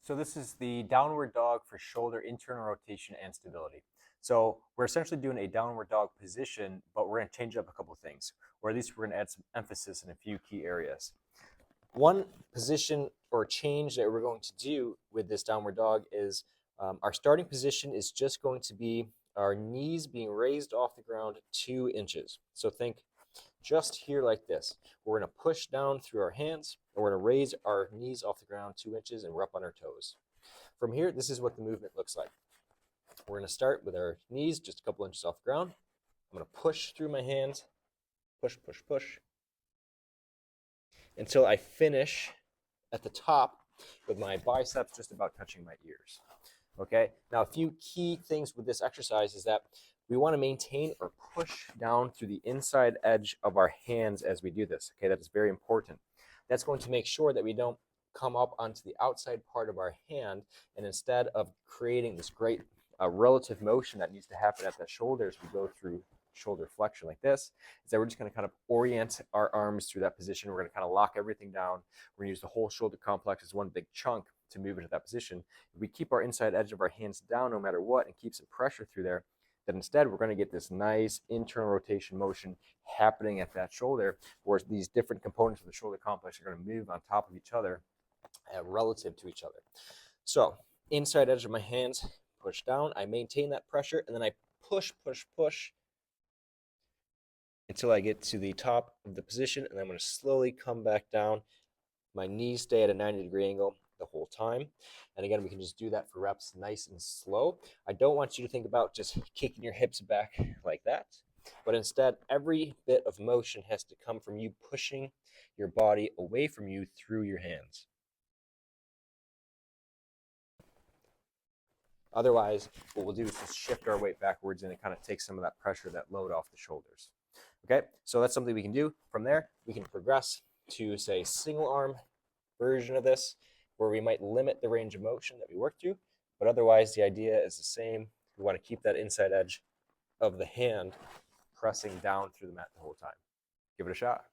So this is the downward dog for shoulder internal rotation and stability. So we're essentially doing a downward dog position, but we're going to change up a couple things, or at least we're going to add some emphasis in a few key areas. One position or change that we're going to do with this downward dog is our starting position is just going to be our knees being raised off the ground 2 inches. So think just here like this. We're going to push down through our hands, and we're going to raise our knees off the ground 2 inches, and we're up on our toes. From here, this is what the movement looks like. We're going to start with our knees just a couple inches off the ground. I'm going to push through my hands, push, push, push, until I finish at the top with my biceps just about touching my ears. Okay, now a few key things with this exercise is that we want to maintain or push down through the inside edge of our hands as we do this. Okay, that is very important. That's going to make sure that we don't come up onto the outside part of our hand, and instead of creating this great relative motion that needs to happen at the shoulder as we go through shoulder flexion like this, is that we're just going to kind of orient our arms through that position. We're going to kind of lock everything down. We're going to use the whole shoulder complex as one big chunk to move into that position. If we keep our inside edge of our hands down no matter what and keep some pressure through there, then instead we're going to get this nice internal rotation motion happening at that shoulder, whereas these different components of the shoulder complex are going to move on top of each other relative to each other. So inside edge of my hands, push down, I maintain that pressure, and then I push, push, push until I get to the top of the position, and I'm going to slowly come back down. My knees stay at a 90-degree angle the whole time. And again, we can just do that for reps nice and slow. I don't want you to think about just kicking your hips back like that, but instead, every bit of motion has to come from you pushing your body away from you through your hands. Otherwise, what we'll do is just shift our weight backwards, and it kind of takes some of that pressure, that load off the shoulders. Okay, so that's something we can do. From there, we can progress to, say, single arm version of this, where we might limit the range of motion that we work through, but otherwise the idea is the same. We want to keep that inside edge of the hand pressing down through the mat the whole time. Give it a shot.